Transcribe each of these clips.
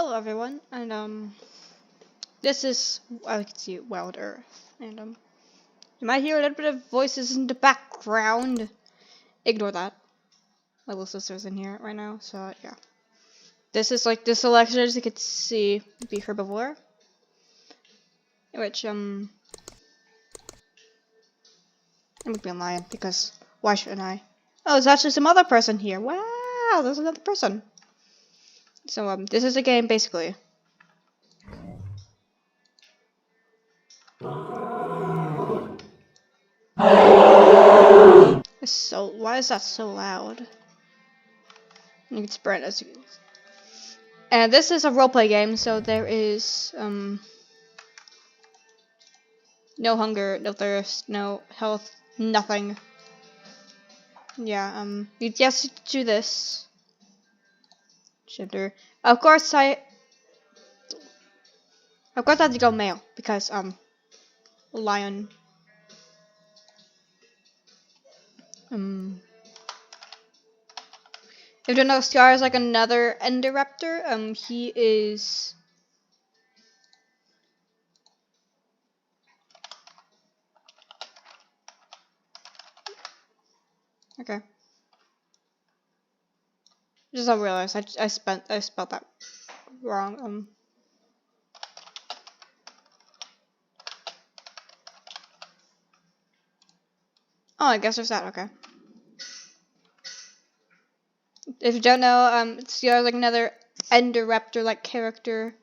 Hello everyone, and this is, I can see Wild Earth, and you might hear a little bit of voices in the background. Ignore that. My little sister's in here right now, so yeah. This is like the selection, as you can see, be Herbivore, which I'm gonna be a lion, because why shouldn't I? Oh, there's actually some other person here. Wow, there's another person. So this is a game, basically. Why is that so loud? You can spread as you. And this is a roleplay game, so there is no hunger, no thirst, no health, nothing. Yeah, you just do this. Gender. Of course I have to go male because lion. If you know, Scar is like another Enderaptor. He is. Okay. Just I realized I spelled that wrong. Oh, I guess there's that. Okay. If you don't know, Scar is like another Enderaptor like character.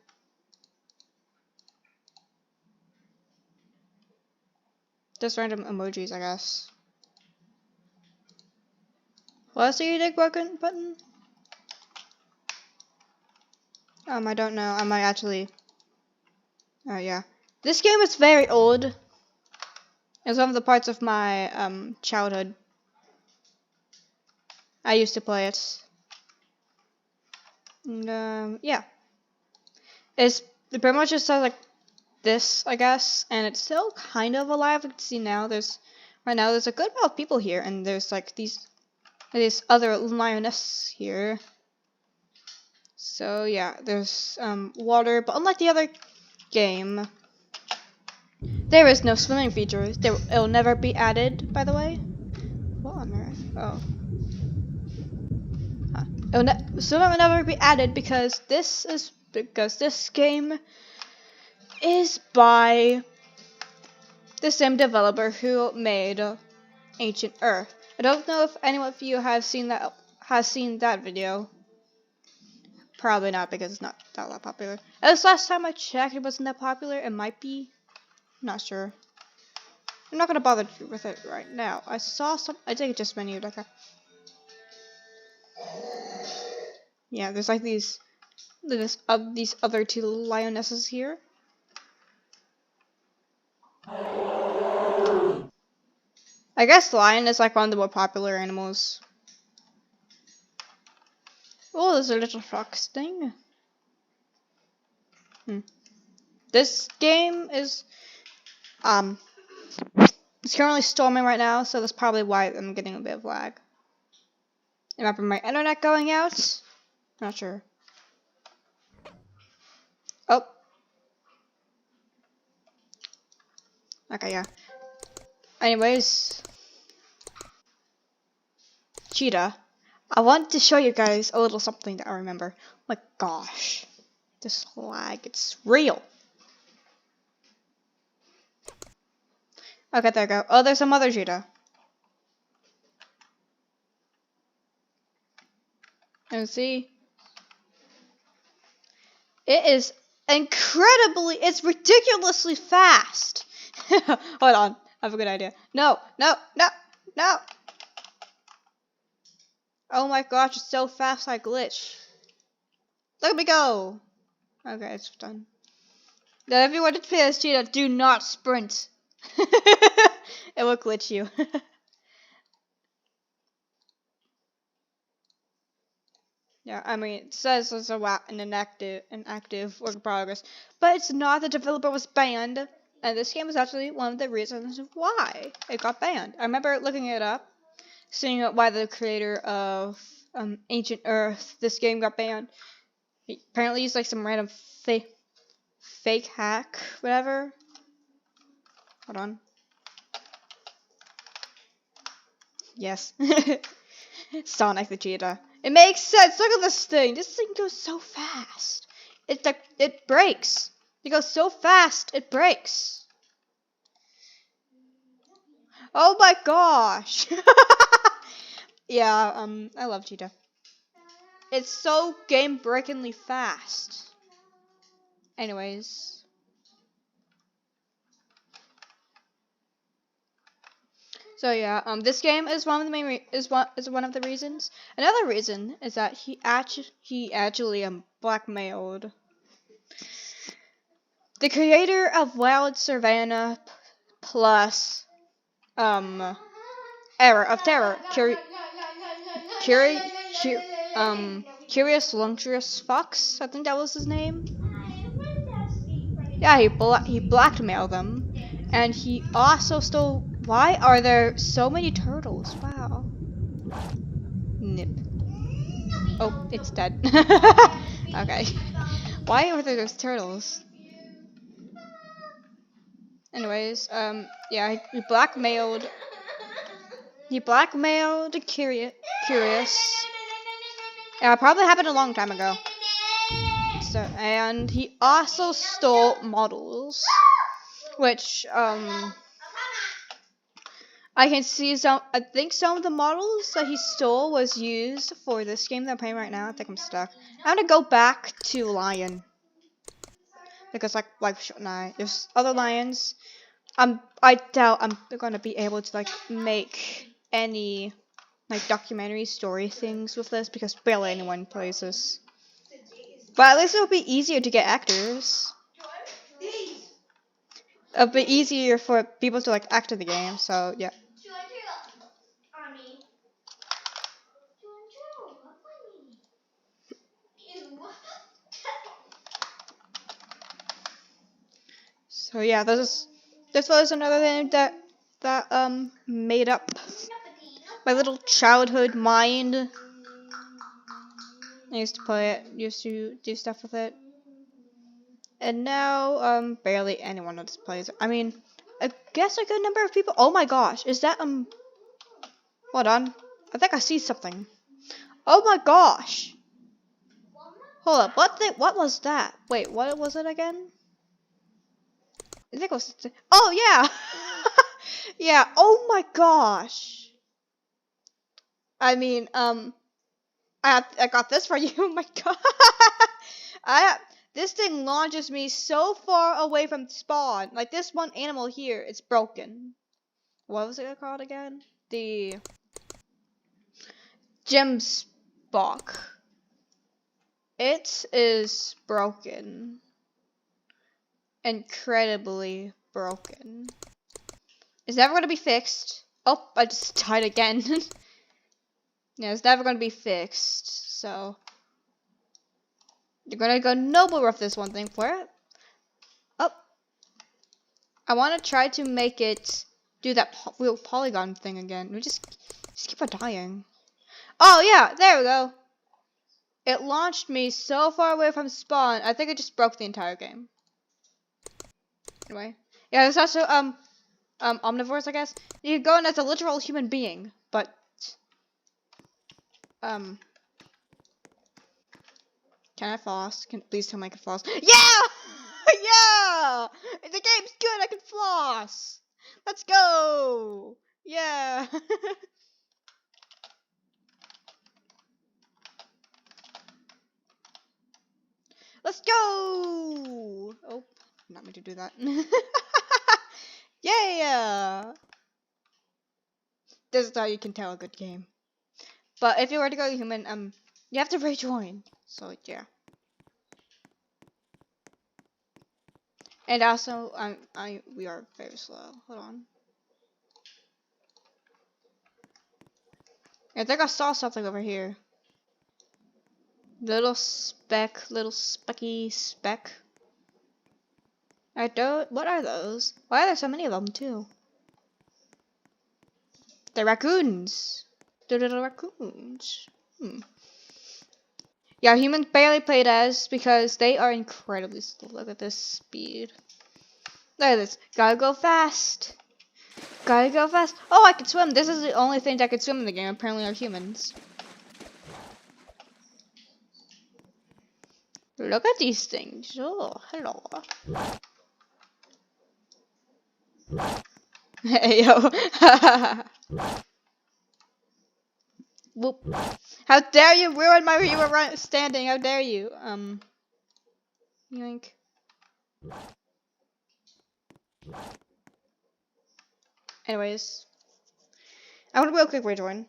Just random emojis, I guess. What's the edit button? I don't know. I might actually. Oh yeah. This game is very old. It's one of the parts of my childhood. I used to play it. And yeah. It pretty much just sounds like this, I guess, and it's still kind of alive. You can see now there's a good amount of people here, and there's like these other lionesses here. So yeah, there's water, but unlike the other game, there is no swimming feature. It'll never be added, by the way. What on earth? Oh. Swimming will never be added because this game is by the same developer who made Ancient Earth. I don't know if anyone of you has seen that video. Probably not because it's not that popular. As last time I checked, it wasn't that popular. It might be. I'm not sure. I'm not gonna bother with it right now. I think it just menued like a. Yeah, there's like these other two lionesses here. I guess lion is like one of the more popular animals. Oh, there's a little fox thing. This game is it's currently storming right now, so that's probably why I'm getting a bit of lag. It might be my internet going out. Not sure. Oh. Okay, yeah. Anyways. Cheetah. I want to show you guys a little something that I remember. Oh my gosh. This lag, it's real. Okay, there we go. Oh, there's some other cheetah. And see? It is it's ridiculously fast. Hold on. I have a good idea. No. Oh my gosh, it's so fast I glitch. Look at me go. Okay, it's done. Now if you want to play as cheetah, do not sprint. It will glitch you. Yeah, I mean, it says it's an active work in progress, but it's not. The developer was banned, and this game is actually one of the reasons why it got banned. I remember looking it up, seeing why the creator of Ancient Earth, this game got banned. He apparently used like some random fake hack, whatever. Hold on. Yes. Sonic the cheetah. It makes sense. Look at this thing. This thing goes so fast. It's like it breaks. It goes so fast it breaks. Oh my gosh. Yeah, I love cheetah. It's so game-breakingly fast. Anyways. So yeah, this game is one of the main is one of the reasons. Another reason is that he actually blackmailed the creator of Wild Savannah plus Era of Terror, Curious Luncurious Fox. I think that was his name. Yeah, he blackmailed them, and he also stole. Why are there so many turtles? Wow. Nip. Oh, it's dead. Okay. Why are there those turtles? Anyways, yeah, he blackmailed. He blackmailed Curious. Yeah, it probably happened a long time ago. So, and he also stole models, which I can see some. I think some of the models that he stole was used for this game that I'm playing right now. I think I'm stuck. I'm gonna go back to Lion because nah, there's other lions. I doubt I'm gonna be able to like make any like documentary story things with this because barely anyone plays this. But at least it'll be easier to get actors. It'll be easier for people to like act in the game. So yeah. So yeah, this was another thing that made up my little childhood mind. I used to play it, used to do stuff with it. And now barely anyone else plays it. I mean, I guess a good number of people. Oh my gosh, is that hold on. I think I see something. Oh my gosh. Hold up, what was that? Wait, what was it again? I think it was. Oh yeah, yeah. Oh my gosh. I mean, I got this for you. Oh my god. This thing launches me so far away from spawn. Like this one animal here, it's broken. What was it called again? The Gemsbok. It is broken. Incredibly broken. It's never gonna be fixed. Oh, I just died again. Yeah, it's never gonna be fixed. So you're gonna go nowhere with this one thing for it. Oh, I want to try to make it do that real polygon thing again. We just keep on dying. Oh yeah, there we go. It launched me so far away from spawn. I think it just broke the entire game. Anyway, yeah, there's also omnivores, I guess. You can go in as a literal human being, but can I floss? Please tell me I can floss. Yeah! Yeah! The game's good, I can floss! Let's go! Yeah! Let's go! Oh, not meant to do that. Yeah! This is how you can tell a good game. But if you were to go human, you have to rejoin. So yeah. And also, we are very slow. Hold on. I think I saw something over here. Little specky speck. I don't. What are those? Why are there so many of them too? They're raccoons. They're little raccoons. Yeah, humans barely play as because they are incredibly slow. Look at this speed. Look at this. Gotta go fast. Gotta go fast. Oh, I can swim. This is the only thing that can swim in the game. Apparently, are humans. Look at these things. Oh, hello. Hey, yo. Whoop. How dare you ruin my you were standing? How dare you? Yoink. Anyways, I want to real quick rejoin.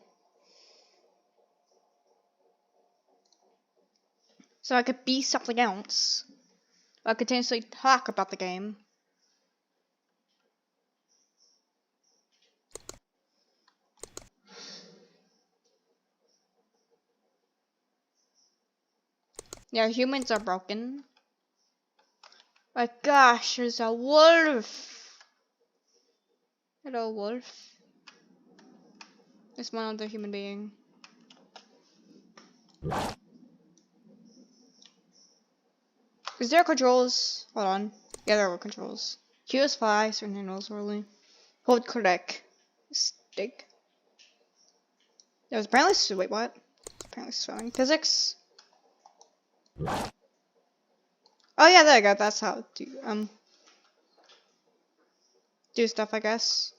So I could be something else. I could continuously talk about the game. Yeah, humans are broken. My gosh, there's a wolf. Hello, wolf. It's one other human being. Is there controls? Hold on. Yeah, there were controls. Q is fly, certain handles rolling. Hold correct. Stick. There was apparently wait, what? Apparently swimming. Physics. Oh yeah, there you go. That's how to do stuff, I guess.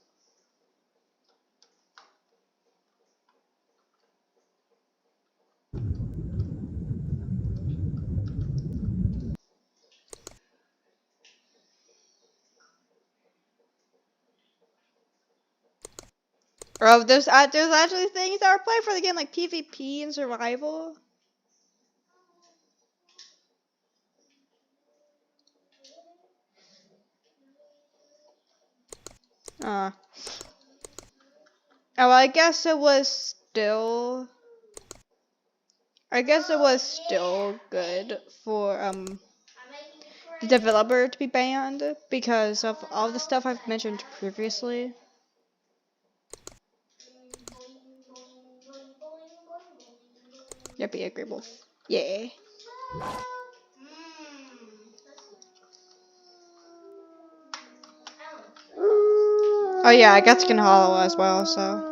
Oh, there's actually things that are played for the game like PvP and survival. Oh, I guess it was still. I guess it was still good for the developer to be banned because of all the stuff I've mentioned previously. Yeah, be agreeable. Yeah. Oh yeah, I got Skin Hollow as well, so.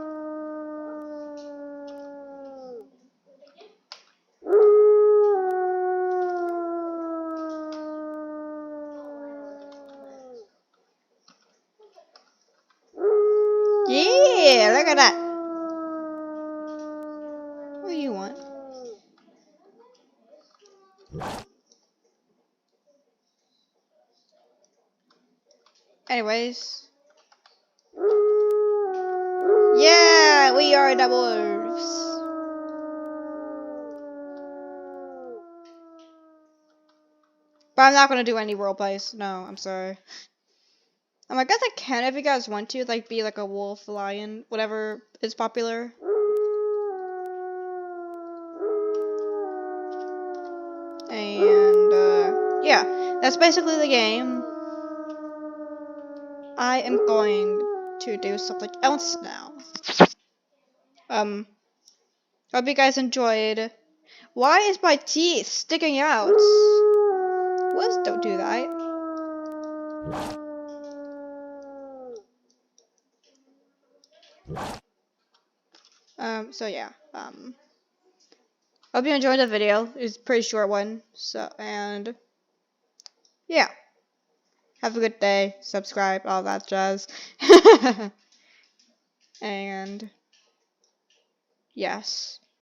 Yeah, look at that. What do you want? Anyways. Yeah, we are the wolves. But I'm not gonna do any roleplays. No, I'm sorry. I guess I can if you guys want to, like, be like a wolf, lion, whatever is popular. And, yeah, that's basically the game. I am going to do something else now. Hope you guys enjoyed. Why is my teeth sticking out? Wolves don't do that. So yeah, hope you enjoyed the video. It's a pretty short one. So, and yeah, have a good day. Subscribe, all that jazz. And yes.